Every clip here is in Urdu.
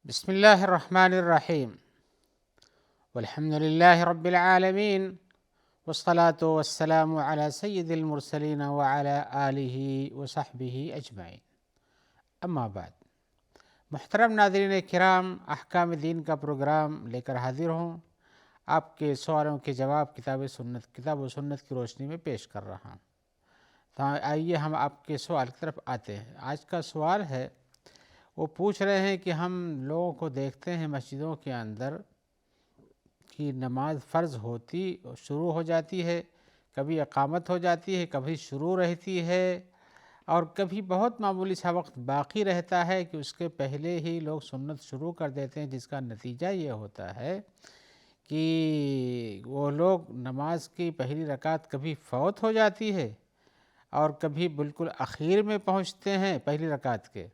بسم الله الرحمن الرحيم والحمد لله رب العالمين والصلاة والسلام على سيد المرسلين وعلى آله وصحبه اجمعین اما بعد، محترم ناظرین کرام، احکام دین کا پروگرام لے کر حاضر ہوں۔ آپ کے سوالوں کے جواب کتاب و سنت کی روشنی میں پیش کر رہا ہوں۔ تو آئیے ہم آپ کے سوال کی طرف آتے ہیں۔ آج کا سوال ہے، وہ پوچھ رہے ہیں کہ ہم لوگوں کو دیکھتے ہیں مسجدوں کے اندر کہ نماز فرض شروع ہو جاتی ہے، کبھی اقامت ہو جاتی ہے، کبھی شروع رہتی ہے، اور کبھی بہت معمولی سا وقت باقی رہتا ہے کہ اس کے پہلے ہی لوگ سنت شروع کر دیتے ہیں، جس کا نتیجہ یہ ہوتا ہے کہ وہ لوگ نماز کی پہلی رکعت کبھی فوت ہو جاتی ہے اور کبھی بالکل اخیر میں پہنچتے ہیں پہلی رکعت کے،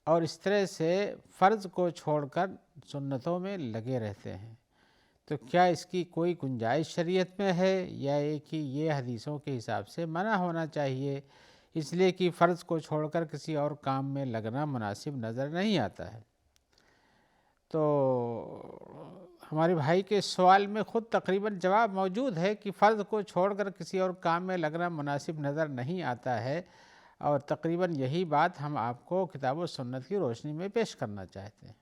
اور اس طرح سے فرض کو چھوڑ کر سنتوں میں لگے رہتے ہیں۔ تو کیا اس کی کوئی گنجائش شریعت میں ہے، یا کہ یہ حدیثوں کے حساب سے منع ہونا چاہیے، اس لیے کہ فرض کو چھوڑ کر کسی اور کام میں لگنا مناسب نظر نہیں آتا ہے؟ تو ہمارے بھائی کے سوال میں خود تقریباً جواب موجود ہے کہ فرض کو چھوڑ کر کسی اور کام میں لگنا مناسب نظر نہیں آتا ہے، اور تقریباً یہی بات ہم آپ کو کتاب و سنت کی روشنی میں پیش کرنا چاہتے ہیں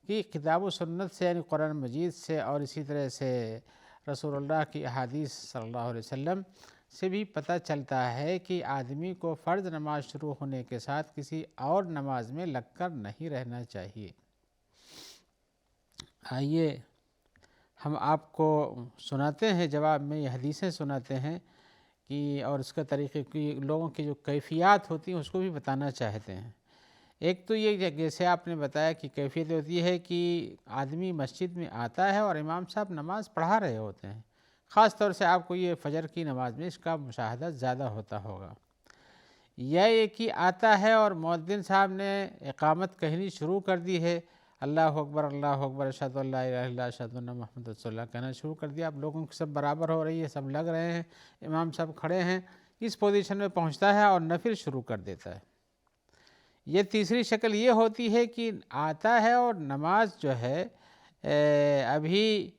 کہ کتاب و سنت سے، یعنی قرآن مجید سے، اور اسی طرح سے رسول اللہ کی احادیث صلی اللہ علیہ وسلم سے بھی پتہ چلتا ہے کہ آدمی کو فرض نماز شروع ہونے کے ساتھ کسی اور نماز میں لگ کر نہیں رہنا چاہیے۔ آئیے ہم آپ کو سناتے ہیں، جواب میں یہ حدیثیں سناتے ہیں کہ، اور اس کا طریقے کی لوگوں کی جو کیفیات ہوتی ہیں اس کو بھی بتانا چاہتے ہیں۔ ایک تو یہ جیسے آپ نے بتایا کہ کیفیت ہوتی ہے کہ آدمی مسجد میں آتا ہے اور امام صاحب نماز پڑھا رہے ہوتے ہیں، خاص طور سے آپ کو یہ فجر کی نماز میں اس کا مشاہدہ زیادہ ہوتا ہوگا، یا یہ کہ آتا ہے اور مؤذن صاحب نے اقامت کہنی شروع کر دی ہے، اللہ اکبر اللہ اکبر اشہد ان لا الہ الا اللہ اشہد ان محمد رسول اللہ کہنا شروع کر دیا۔ اب لوگوں کی سب برابر ہو رہی ہے، سب لگ رہے ہیں، امام صاحب کھڑے ہیں، اس پوزیشن میں پہنچتا ہے اور نفل شروع کر دیتا ہے۔ یہ تیسری شکل یہ ہوتی ہے کہ آتا ہے اور نماز جو ہے ابھی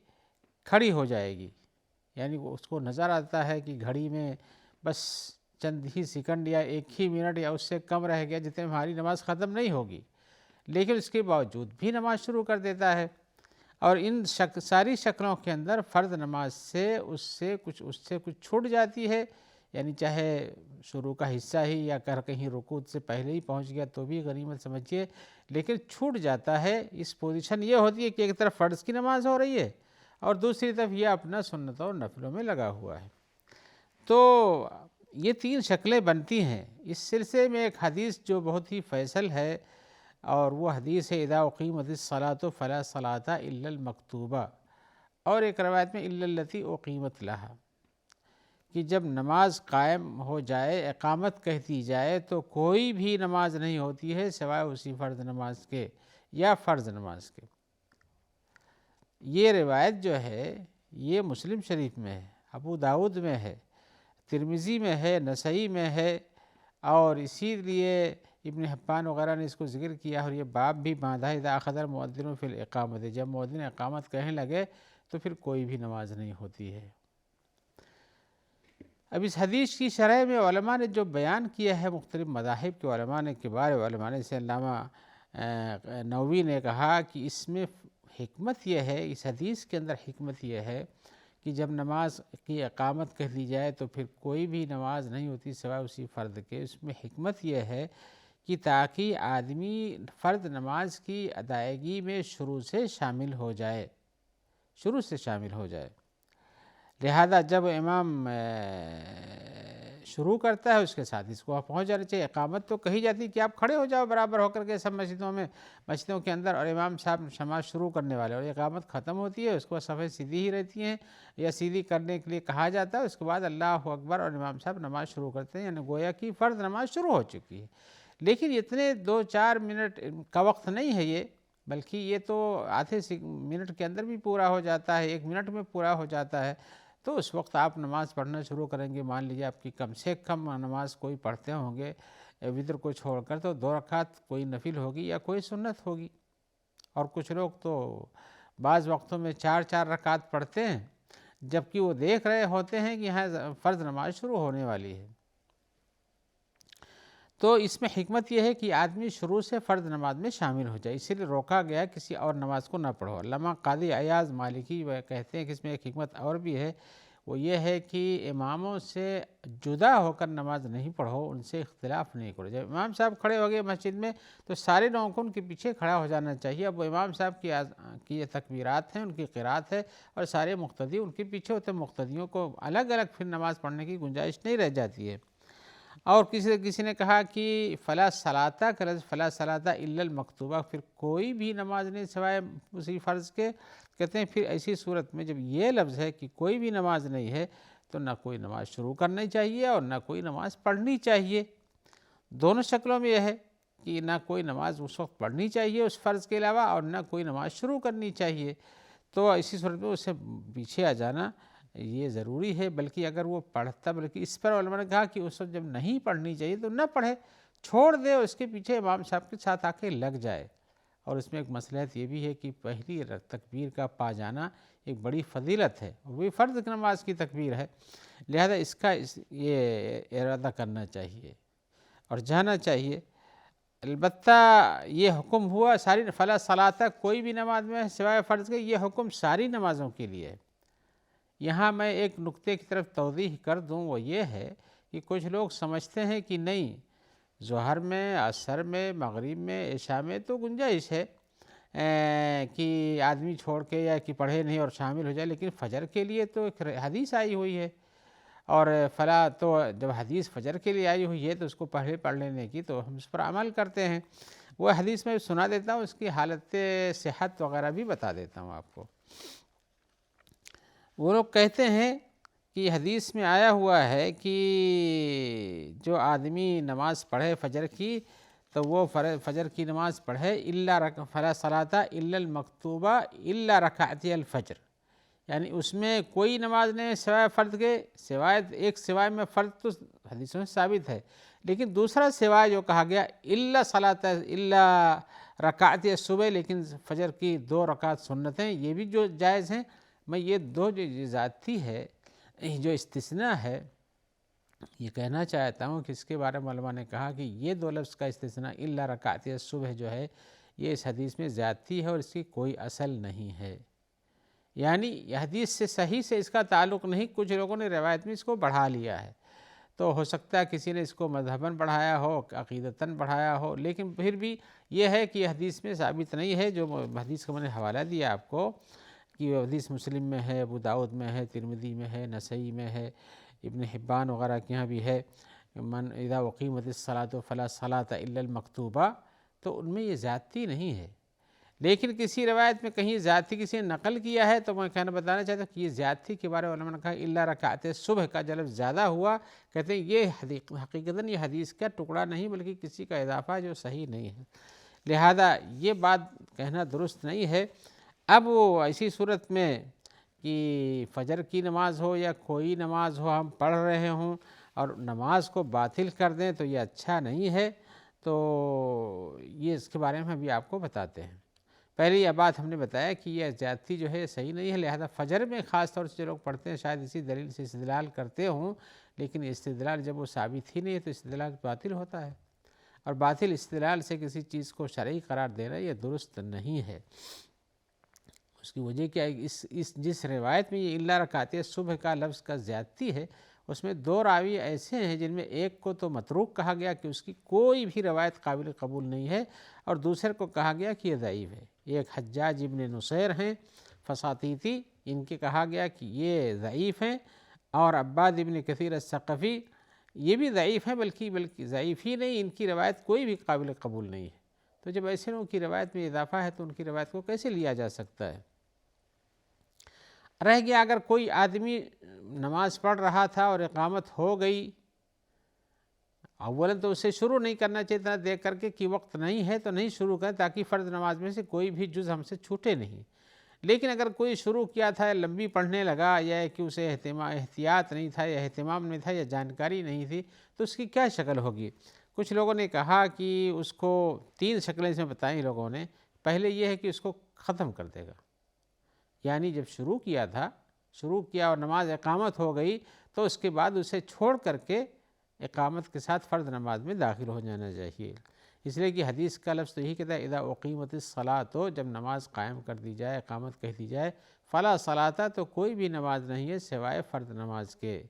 کھڑی ہو جائے گی، یعنی اس کو نظر آتا ہے کہ گھڑی میں بس چند ہی سیکنڈ یا ایک ہی منٹ یا اس سے کم رہ گیا جتنے میں ہماری نماز ختم نہیں ہوگی، لیکن اس کے باوجود بھی نماز شروع کر دیتا ہے۔ اور ان ساری شکلوں کے اندر فرض نماز سے اس سے کچھ چھوٹ جاتی ہے، یعنی چاہے شروع کا حصہ ہی یا کہیں رکوع سے پہلے ہی پہنچ گیا تو بھی غنیمت سمجھیے، لیکن چھوٹ جاتا ہے۔ اس پوزیشن یہ ہوتی ہے کہ ایک طرف فرض کی نماز ہو رہی ہے اور دوسری طرف یہ اپنا سنتوں اور نفلوں میں لگا ہوا ہے۔ تو یہ تین شکلیں بنتی ہیں۔ اس سلسلے میں ایک حدیث جو بہت ہی فیصل ہے، اور وہ حدیث ہے اذا اقیمت الصلاۃ فلا صلاۃ الا المکتوبہ، اور ایک روایت میں الا التی اقیمت لہا، کہ جب نماز قائم ہو جائے، اقامت کہہ دی جائے، تو کوئی بھی نماز نہیں ہوتی ہے سوائے اسی فرض نماز کے یا فرض نماز کے۔ یہ روایت جو ہے یہ مسلم شریف میں ہے، ابو داؤد میں ہے، ترمذی میں ہے، نسائی میں ہے، اور اسی لیے ابن حبان وغیرہ نے اس کو ذکر کیا، اور یہ باب بھی باندھا اذا اخذ المؤذن فی الاقامۃ، جب مؤذن اقامت کہنے لگے تو پھر کوئی بھی نماز نہیں ہوتی ہے۔ اب اس حدیث کی شرح میں علماء نے جو بیان کیا ہے، مختلف مذاہب کے علماء نے، کبار علماء نے، سے علامہ نووی نے کہا کہ اس میں حکمت یہ ہے، اس حدیث کے اندر حکمت یہ ہے کہ جب نماز کی اقامت کہہ دی جائے تو پھر کوئی بھی نماز نہیں ہوتی سوائے اسی فرض کے۔ اس میں حکمت یہ ہے کہ تاکہ آدمی فرض نماز کی ادائیگی میں شروع سے شامل ہو جائے، لہذا جب امام شروع کرتا ہے اس کے ساتھ اس کو پہنچ جانا چاہیے۔ اقامت تو کہی جاتی کہ آپ کھڑے ہو جاؤ برابر ہو کر کے سب مسجدوں کے اندر، اور امام صاحب نماز شروع کرنے والے، اور اقامت ختم ہوتی ہے، اس کو صفیں سیدھی ہی رہتی ہیں یا سیدھی کرنے کے لیے کہا جاتا ہے، اس کے بعد اللہ اکبر اور امام صاحب نماز شروع کرتے ہیں، یعنی گویا کہ فرض نماز شروع ہو چکی ہے۔ لیکن اتنے 2-4 منٹ کا وقت نہیں ہے یہ، بلکہ یہ تو آدھے منٹ کے اندر بھی پورا ہو جاتا ہے، 1 منٹ میں پورا ہو جاتا ہے۔ تو اس وقت آپ نماز پڑھنا شروع کریں گے، مان لیجیے آپ کی کم سے کم نماز کوئی پڑھتے ہوں گے وتر کو چھوڑ کر، تو 2 رکعت کوئی نفل ہوگی یا کوئی سنت ہوگی، اور کچھ لوگ تو بعض وقتوں میں 4 رکعت پڑھتے ہیں جبکہ وہ دیکھ رہے ہوتے ہیں کہ یہاں فرض نماز شروع ہونے والی ہے۔ تو اس میں حکمت یہ ہے کہ آدمی شروع سے فرض نماز میں شامل ہو جائے، اسی لیے روکا گیا کسی اور نماز کو نہ پڑھو۔ علامہ قاضی ایاز مالکی وہ کہتے ہیں کہ اس میں ایک حکمت اور بھی ہے، وہ یہ ہے کہ اماموں سے جدا ہو کر نماز نہیں پڑھو، ان سے اختلاف نہیں کرو۔ جب امام صاحب کھڑے ہو گئے مسجد میں تو سارے لوگوں کو ان کے پیچھے کھڑا ہو جانا چاہیے۔ اب وہ امام صاحب کی یہ تکبیرات ہیں، ان کی قرات ہے، اور سارے مقتدی ان کے پیچھے ہوتے ہیں، مقتدیوں کو الگ الگ پھر نماز پڑھنے کی گنجائش نہیں رہ جاتی ہے۔ اور کسی نے کہا کہ فلا صلاۃ کا لفظ فلا صلاۃ الا المکتوبہ، پھر کوئی بھی نماز نہیں سوائے اسی فرض کے، کہتے ہیں پھر ایسی صورت میں جب یہ لفظ ہے کہ کوئی بھی نماز نہیں ہے تو نہ کوئی نماز شروع کرنی چاہیے اور نہ کوئی نماز پڑھنی چاہیے۔ دونوں شکلوں میں یہ ہے کہ نہ کوئی نماز اس وقت پڑھنی چاہیے اس فرض کے علاوہ، اور نہ کوئی نماز شروع کرنی چاہیے۔ تو اسی صورت میں اسے پیچھے آ جانا یہ ضروری ہے، بلکہ اگر وہ پڑھتا، بلکہ اس پر علماء نے کہا کہ اس وقت جب نہیں پڑھنی چاہیے تو نہ پڑھے، چھوڑ دے، اس کے پیچھے امام صاحب کے ساتھ آ کے لگ جائے۔ اور اس میں ایک مصلحت یہ بھی ہے کہ پہلی تکبیر کا پا جانا ایک بڑی فضیلت ہے، وہ فرض نماز کی تکبیر ہے، لہذا اس کا یہ ارادہ کرنا چاہیے اور جانا چاہیے۔ البتہ یہ حکم ہوا ساری فلا صلاۃ، کوئی بھی نماز میں سوائے فرض کے، یہ حکم ساری نمازوں کے لیے ہے۔ یہاں میں ایک نقطے کی طرف توضیح کر دوں، وہ یہ ہے کہ کچھ لوگ سمجھتے ہیں کہ نہیں، ظہر میں، عصر میں، مغرب میں، عشاء میں تو گنجائش ہے کہ آدمی چھوڑ کے یا کہ پڑھے نہیں اور شامل ہو جائے، لیکن فجر کے لیے تو ایک حدیث آئی ہوئی ہے، اور فلا تو جب حدیث فجر کے لیے آئی ہوئی ہے تو اس کو پہلے پڑھ لینے کی تو ہم اس پر عمل کرتے ہیں۔ وہ حدیث میں سنا دیتا ہوں، اس کی حالت صحت وغیرہ بھی بتا دیتا ہوں آپ کو۔ وہ لوگ کہتے ہیں کہ حدیث میں آیا ہوا ہے کہ جو آدمی نماز پڑھے فجر کی تو وہ فجر کی نماز پڑھے فلا صلاۃ الا المکتوبہ الا رکعتی الفجر، یعنی اس میں کوئی نماز نہیں سوائے فرض کے، سوائے میں فرض تو حدیثوں میں ثابت ہے، لیکن دوسرا سوائے جو کہا گیا الا صلاۃ الا رکعتی الصبح، لیکن فجر کی 2 رکعت سنتیں یہ بھی جو جائز ہیں۔ میں یہ دو جو ذاتی ہے، جو استثناء ہے، یہ کہنا چاہتا ہوں کہ اس کے بارے میں علماء نے کہا کہ یہ 2 لفظ کا استثناء الا رکعتی الصبح جو ہے یہ اس حدیث میں زیادتی ہے اور اس کی کوئی اصل نہیں ہے، یعنی یہ حدیث سے صحیح سے اس کا تعلق نہیں، کچھ لوگوں نے روایت میں اس کو بڑھا لیا ہے، تو ہو سکتا ہے کسی نے اس کو مذہباً بڑھایا ہو، عقیدتاً بڑھایا ہو، لیکن پھر بھی یہ ہے کہ حدیث میں ثابت نہیں ہے۔ جو حدیث کا میں نے حوالہ دیا آپ کو کہ حدیث مسلم میں ہے، ابو داؤد میں ہے، ترمذی میں ہے، نسائی میں ہے، ابن حبان وغیرہ کے یہاں بھی ہے، من اذا اقیمت الصلاۃ فلا صلاۃ الا المکتوبہ، تو ان میں یہ زیادتی نہیں ہے۔ لیکن کسی روایت میں کہیں زیادتی کسی نے نقل کیا ہے تو میں بتانا چاہتا ہوں کہ یہ زیادتی کے بارے میں علماء نے کہا الا رکعت صبح کا جو لفظ زیادہ ہوا، کہتے ہیں یہ حقیقتاً یہ حدیث کا ٹکڑا نہیں بلکہ کسی کا اضافہ جو صحیح نہیں ہے، لہذا یہ بات کہنا درست نہیں ہے۔ اب وہ ایسی صورت میں کہ فجر کی نماز ہو یا کوئی نماز ہو ہم پڑھ رہے ہوں اور نماز کو باطل کر دیں تو یہ اچھا نہیں ہے، تو یہ اس کے بارے میں ابھی آپ کو بتاتے ہیں۔ پہلے یہ بات ہم نے بتایا کہ یہ زیادتی جو ہے صحیح نہیں ہے، لہذا فجر میں خاص طور سے جو لوگ پڑھتے ہیں شاید اسی دلیل سے استدلال کرتے ہوں، لیکن استدلال جب وہ ثابت ہی نہیں ہے تو استدلال باطل ہوتا ہے، اور باطل استدلال سے کسی چیز کو شرعی قرار دینا یہ درست نہیں ہے۔ اس کی وجہ کیا ہے، جس روایت میں یہ الا رکعتی صبح کا لفظ کا زیادتی ہے اس میں 2 راوی ایسے ہیں جن میں ایک کو تو متروک کہا گیا کہ اس کی کوئی بھی روایت قابل قبول نہیں ہے، اور دوسرے کو کہا گیا کہ یہ ضعیف ہے۔ ایک حجاج ابن نصیر ہیں فساطیتی، ان کے کہا گیا کہ یہ ضعیف ہیں، اور عباد ابن کثیر الثقفی یہ بھی ضعیف ہیں، بلکہ ضعیف ہی نہیں، ان کی روایت کوئی بھی قابل قبول نہیں ہے۔ تو جب ایسے لوگوں کی روایت میں اضافہ ہے تو ان کی روایت کو کیسے لیا جا سکتا ہے؟ رہ گیا اگر کوئی آدمی نماز پڑھ رہا تھا اور اقامت ہو گئی، اولاً تو اسے شروع نہیں کرنا چاہیے تھا دیکھ کر کے کہ وقت نہیں ہے تو نہیں شروع کریں، تاکہ فرض نماز میں سے کوئی بھی جز ہم سے چھوٹے نہیں۔ لیکن اگر کوئی شروع کیا تھا، لمبی پڑھنے لگا، یا کہ اسے احتیاط نہیں تھا یا اہتمام نہیں تھا یا جانکاری نہیں تھی، تو اس کی کیا شکل ہوگی؟ کچھ لوگوں نے کہا کہ اس کو 3 شکلیں سے بتائیں لوگوں نے۔ پہلے یہ ہے کہ اس کو ختم کر دے گا، یعنی جب شروع کیا اور نماز اقامت ہو گئی تو اس کے بعد اسے چھوڑ کر کے اقامت کے ساتھ فرض نماز میں داخل ہو جانا چاہیے۔ اس لیے کہ حدیث کا لفظ تو یہی کہتا ہے اذا اقیمت الصلاۃ، جب نماز قائم کر دی جائے، اقامت کہہ دی جائے، فلا صلاۃ، تو کوئی بھی نماز نہیں ہے سوائے فرض نماز کے۔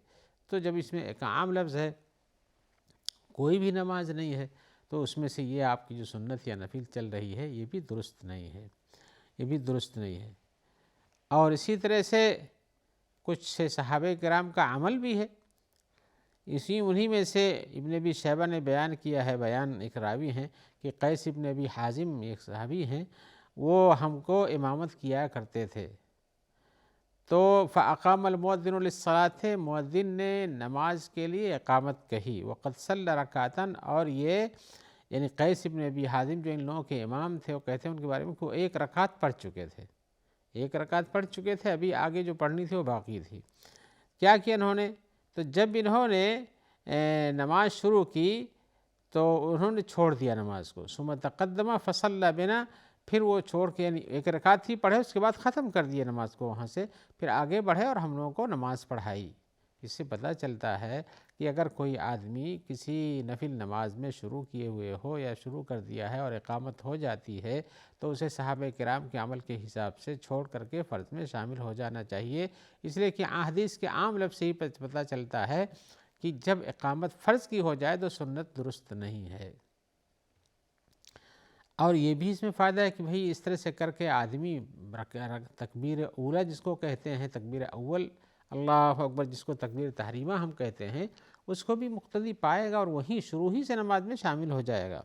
تو جب اس میں ایک عام لفظ ہے، کوئی بھی نماز نہیں ہے، تو اس میں سے یہ آپ کی جو سنت یا نفل چل رہی ہے یہ بھی درست نہیں ہے، اور اسی طرح سے کچھ صحابہ کرام کا عمل بھی ہے، انہی میں سے ابن ابی شیبہ نے بیان کیا ہے، ایک راوی ہیں کہ قیس ابن ابی حازم ایک صحابی ہیں، وہ ہم کو امامت کیا کرتے تھے، تو فاقام المؤذن للصلاۃ، مؤذن نے نماز کے لیے اقامت کہی، وقد صلی رکعتاً، اور یہ یعنی قیس ابن ابی حازم جو ان لوگوں کے امام تھے، وہ کہتے ہیں ان کے بارے میں کہ وہ ایک رکعت پڑھ چکے تھے، ابھی آگے جو پڑھنی تھی وہ باقی تھی۔ کیا کیا انہوں نے؟ تو جب انہوں نے نماز شروع کی تو انہوں نے چھوڑ دیا نماز کو، ثم تقدم فصلی بنا، پھر وہ چھوڑ کے یعنی ایک رکعت ہی پڑھے، اس کے بعد ختم کر دیا نماز کو، وہاں سے پھر آگے بڑھے اور ہم لوگوں کو نماز پڑھائی۔ اس سے پتہ چلتا ہے کہ اگر کوئی آدمی کسی نفل نماز میں شروع کیے ہوئے ہو یا شروع کر دیا ہے اور اقامت ہو جاتی ہے تو اسے صحابہ کرام کے عمل کے حساب سے چھوڑ کر کے فرض میں شامل ہو جانا چاہیے، اس لیے کہ حدیث کے عام لفظ سے ہی پتہ چلتا ہے کہ جب اقامت فرض کی ہو جائے تو سنت درست نہیں ہے۔ اور یہ بھی اس میں فائدہ ہے کہ بھئی اس طرح سے کر کے آدمی تکبیر اولی جس کو کہتے ہیں، تکبیر اول اللہ اکبر جس کو تکبیر تحریمہ ہم کہتے ہیں، اس کو بھی مقتدی پائے گا اور وہیں شروع ہی سے نماز میں شامل ہو جائے گا۔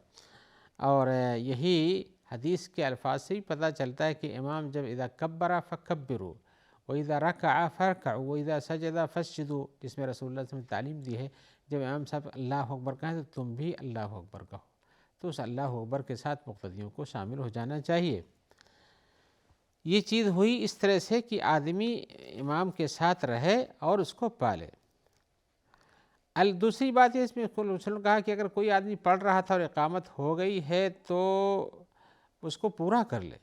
اور یہی حدیث کے الفاظ سے بھی پتہ چلتا ہے کہ امام جب اذا کبر فکبروا واذا رکع فرکعوا واذا سجد فاسجدوا، جس میں رسول اللہ صلی اللہ علیہ وسلم نے تعلیم دی ہے، جب امام صاحب اللہ اکبر کہیں تو تم بھی اللہ اکبر کہو، تو اس اللہ اکبر کے ساتھ مقتدیوں کو شامل ہو جانا چاہیے۔ یہ چیز ہوئی اس طرح سے کہ آدمی امام کے ساتھ رہے اور اس کو پالے۔ دوسری بات یہ اس میں کہا کہ اگر کوئی آدمی پڑھ رہا تھا اور اقامت ہو گئی ہے تو اس کو پورا کر لے،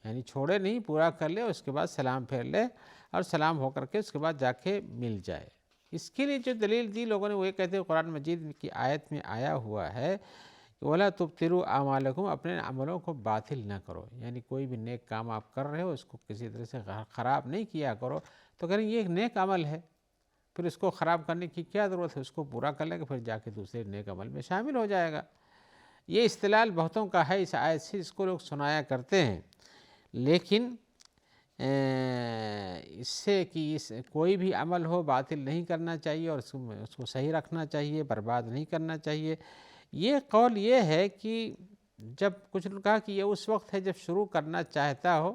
یعنی چھوڑے نہیں، پورا کر لے، اس کے بعد سلام پھیر لے اور سلام ہو کر کے اس کے بعد جا کے مل جائے۔ اس کے لیے جو دلیل دی لوگوں نے وہ یہ کہتے ہیں قرآن مجید کی آیت میں آیا ہوا ہے وَلَا تُبْطِلُوا أَعْمَالَكُمْ، اپنے عملوں کو باطل نہ کرو، یعنی کوئی بھی نیک کام آپ کر رہے ہو اس کو کسی طرح سے خراب نہیں کیا کرو، تو کہیں یہ ایک نیک عمل ہے، پھر اس کو خراب کرنے کی کیا ضرورت ہے، اس کو پورا کر لیں گے پھر جا کے دوسرے نیک عمل میں شامل ہو جائے گا۔ یہ استدلال بہتوں کا ہے اس آیت سے، اس کو لوگ سنایا کرتے ہیں، لیکن اس سے کہ کوئی بھی عمل ہو باطل نہیں کرنا چاہیے اور اس کو صحیح رکھنا چاہیے، برباد نہیں کرنا چاہیے۔ یہ قول یہ ہے کہ جب کچھ نے کہا کہ یہ اس وقت ہے جب شروع کرنا چاہتا ہو،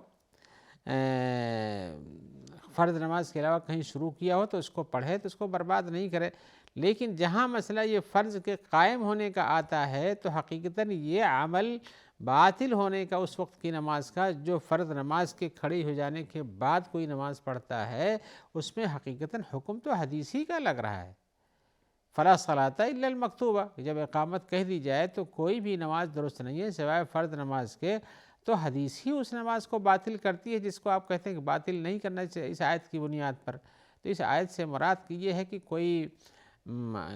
فرض نماز کے علاوہ کہیں شروع کیا ہو تو اس کو پڑھے تو اس کو برباد نہیں کرے، لیکن جہاں مسئلہ یہ فرض کے قائم ہونے کا آتا ہے تو حقیقتاً یہ عمل باطل ہونے کا اس وقت کی نماز کا، جو فرض نماز کے کھڑی ہو جانے کے بعد کوئی نماز پڑھتا ہے اس میں حقیقتاً حکم تو حدیث ہی کا لگ رہا ہے، فلا صلاۃ الا المکتوبہ، جب اقامت کہہ دی جائے تو کوئی بھی نماز درست نہیں ہے سوائے فرض نماز کے، تو حدیث ہی اس نماز کو باطل کرتی ہے جس کو آپ کہتے ہیں کہ باطل نہیں کرنا چاہیے اس آیت کی بنیاد پر۔ تو اس آیت سے مراد یہ ہے کہ کوئی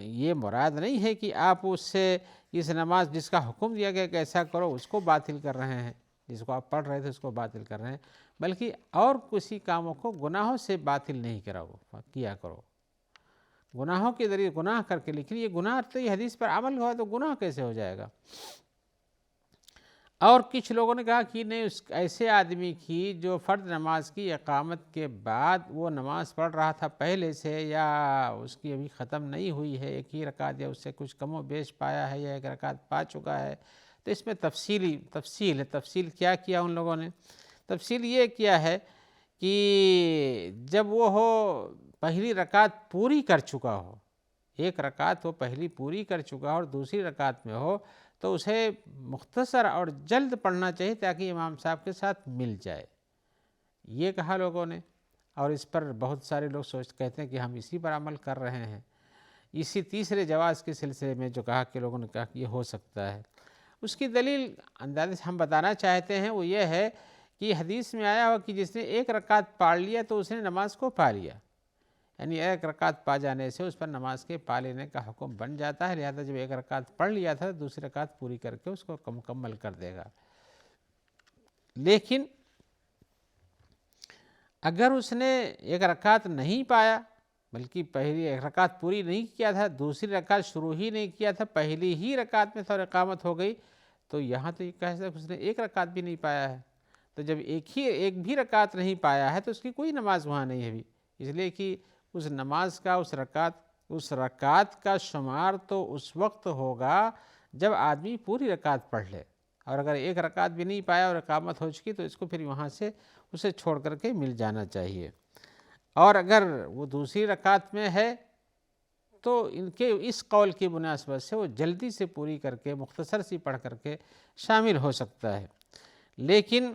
یہ مراد نہیں ہے کہ آپ اس سے اس نماز جس کا حکم دیا گیا کہ ایسا کرو اس کو باطل کر رہے ہیں، جس کو آپ پڑھ رہے تھے اس کو باطل کر رہے ہیں، بلکہ اور کسی کاموں کو گناہوں سے باطل نہیں کیا کرو، گناہوں کے ذریعے گناہ کر کے، لیکن یہ گناہ تو یہ حدیث پر عمل ہوا تو گناہ کیسے ہو جائے گا؟ اور کچھ لوگوں نے کہا کہ نہیں، اس ایسے آدمی کی جو فرض نماز کی اقامت کے بعد وہ نماز پڑھ رہا تھا پہلے سے یا اس کی ابھی ختم نہیں ہوئی ہے، ایک ہی رکعت یا اس سے کچھ کم و بیش پایا ہے یا ایک رکعت پا چکا ہے، تو اس میں تفصیل کیا ان لوگوں نے؟ تفصیل یہ کیا ہے کہ جب وہ پہلی رکعت پوری کر چکا ہو، ایک رکعت وہ پہلی پوری کر چکا ہو اور دوسری رکعت میں ہو تو اسے مختصر اور جلد پڑھنا چاہیے تاکہ امام صاحب کے ساتھ مل جائے، یہ کہا لوگوں نے۔ اور اس پر بہت سارے لوگ کہتے ہیں کہ ہم اسی پر عمل کر رہے ہیں، اسی تیسرے جواز کے سلسلے میں جو کہا کہ لوگوں نے کہا کہ یہ ہو سکتا ہے، اس کی دلیل اندازے سے ہم بتانا چاہتے ہیں وہ یہ ہے کہ حدیث میں آیا ہوا کہ جس نے ایک رکعت پڑھ لیا تو اس نے نماز کو پا لیا، یعنی ایک رکعت پا جانے سے اس پر نماز کے پا لینے کا حکم بن جاتا ہے، لہذا جب ایک رکعت پڑھ لیا تھا دوسری رکعت پوری کر کے اس کو مکمل کر دے گا۔ لیکن اگر اس نے ایک رکعت نہیں پایا، بلکہ پہلی ایک رکعت پوری نہیں کیا تھا، دوسری رکعت شروع ہی نہیں کیا تھا، پہلی ہی رکعت میں تو اقامت ہو گئی، تو یہاں تو یہ کہہ سکتے اس نے ایک رکعت بھی نہیں پایا ہے۔ تو جب ایک بھی رکعت نہیں پایا ہے تو اس کی کوئی نماز وہاں نہیں ہے، اس لیے کہ اس نماز کا اس رکعت کا شمار تو اس وقت ہوگا جب آدمی پوری رکعت پڑھ لے، اور اگر ایک رکعت بھی نہیں پایا اور اقامت ہو چکی تو اس کو پھر وہاں سے اسے چھوڑ کر کے مل جانا چاہیے۔ اور اگر وہ دوسری رکعت میں ہے تو ان کے اس قول کی مناسبت سے وہ جلدی سے پوری کر کے مختصر سی پڑھ کر کے شامل ہو سکتا ہے۔ لیکن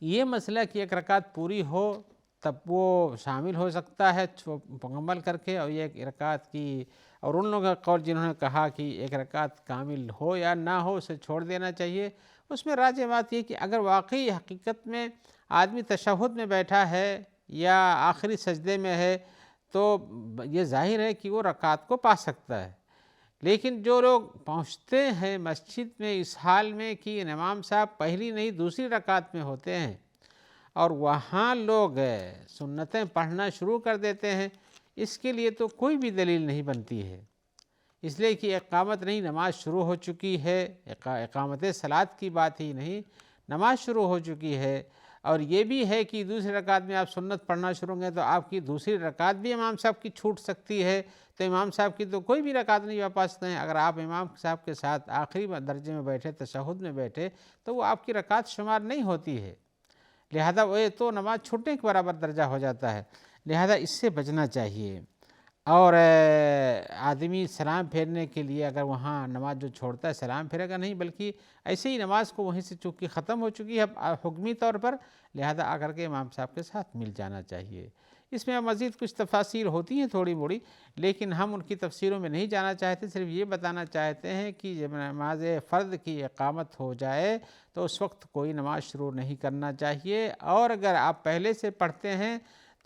یہ مسئلہ کہ ایک رکعت پوری ہو تب وہ شامل ہو سکتا ہے مکمل کر کے، اور یہ ایک رکعت کی، اور ان لوگوں کا قول جنہوں نے کہا کہ ایک رکعت کامل ہو یا نہ ہو اسے چھوڑ دینا چاہیے، اس میں راجح بات یہ کہ اگر واقعی حقیقت میں آدمی تشہد میں بیٹھا ہے یا آخری سجدے میں ہے تو یہ ظاہر ہے کہ وہ رکعت کو پا سکتا ہے۔ لیکن جو لوگ پہنچتے ہیں مسجد میں اس حال میں کہ امام صاحب پہلی نہیں دوسری رکعت میں ہوتے ہیں اور وہاں لوگ سنتیں پڑھنا شروع کر دیتے ہیں، اس کے لیے تو کوئی بھی دلیل نہیں بنتی ہے، اس لیے کہ اقامت نہیں، نماز شروع ہو چکی ہے، اقامت صلاۃ کی بات ہی نہیں، نماز شروع ہو چکی ہے۔ اور یہ بھی ہے کہ دوسری رکعت میں آپ سنت پڑھنا شروع کریں تو آپ کی دوسری رکعت بھی امام صاحب کی چھوٹ سکتی ہے، تو امام صاحب کی تو کوئی بھی رکعت نہیں پا سکتے ہیں۔ اگر آپ امام صاحب کے ساتھ آخری درجے میں بیٹھے، تشہد میں بیٹھے، تو وہ آپ کی رکعت شمار نہیں ہوتی ہے، لہذا وہ تو نماز چھوٹنے کے برابر درجہ ہو جاتا ہے، لہذا اس سے بچنا چاہیے۔ اور آدمی سلام پھیرنے کے لیے اگر وہاں نماز جو چھوڑتا ہے سلام پھیرے گا نہیں، بلکہ ایسے ہی نماز کو وہیں سے چونکہ ختم ہو چکی ہے حکمی طور پر، لہذا آ کر کے امام صاحب کے ساتھ مل جانا چاہیے۔ اس میں مزید کچھ تفاصیل ہوتی ہیں تھوڑی بڑی، لیکن ہم ان کی تفسیروں میں نہیں جانا چاہتے، صرف یہ بتانا چاہتے ہیں کہ جب نماز فرض کی اقامت ہو جائے تو اس وقت کوئی نماز شروع نہیں کرنا چاہیے، اور اگر آپ پہلے سے پڑھتے ہیں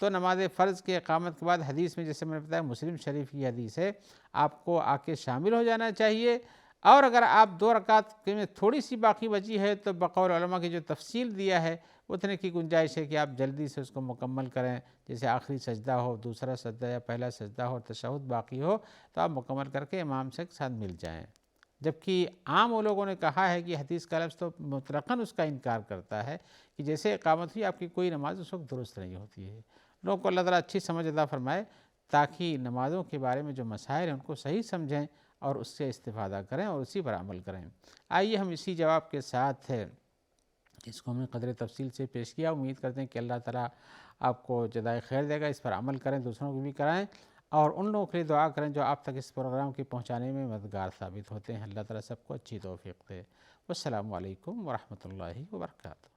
تو نماز فرض کی اقامت کے بعد حدیث میں جیسے میں نے بتایا مسلم شریف کی حدیث ہے، آپ کو آ کے شامل ہو جانا چاہیے۔ اور اگر آپ 2 رکعت میں تھوڑی سی باقی بچی ہے تو بقول علماء کی جو تفصیل دیا ہے اتنے کی گنجائش ہے کہ آپ جلدی سے اس کو مکمل کریں، جیسے آخری سجدہ ہو، دوسرا سجدہ یا پہلا سجدہ ہو، تشہد باقی ہو تو آپ مکمل کر کے امام سے ساتھ مل جائیں۔ جبکہ عام وہ لوگوں نے کہا ہے کہ حدیث کا لفظ تو مطلقاً اس کا انکار کرتا ہے کہ جیسے اقامت ہوئی آپ کی کوئی نماز اس وقت درست نہیں ہوتی ہے۔ لوگوں کو اللہ تعالیٰ اچھی سمجھ عطا فرمائے تاکہ نمازوں کے بارے میں جو مسائل ہیں ان کو صحیح سمجھیں اور اس سے استفادہ کریں اور اسی پر عمل کریں۔ آئیے ہم اسی جواب کے ساتھ اس کو ہم نے قدر تفصیل سے پیش کیا، امید کرتے ہیں کہ اللہ تعالیٰ آپ کو جزائے خیر دے گا، اس پر عمل کریں، دوسروں کو بھی کرائیں، اور ان لوگوں کے لیے دعا کریں جو آپ تک اس پروگرام کی پہنچانے میں مددگار ثابت ہوتے ہیں۔ اللہ تعالیٰ سب کو اچھی توفیق دے۔ والسلام علیکم ورحمۃ اللہ وبرکاتہ۔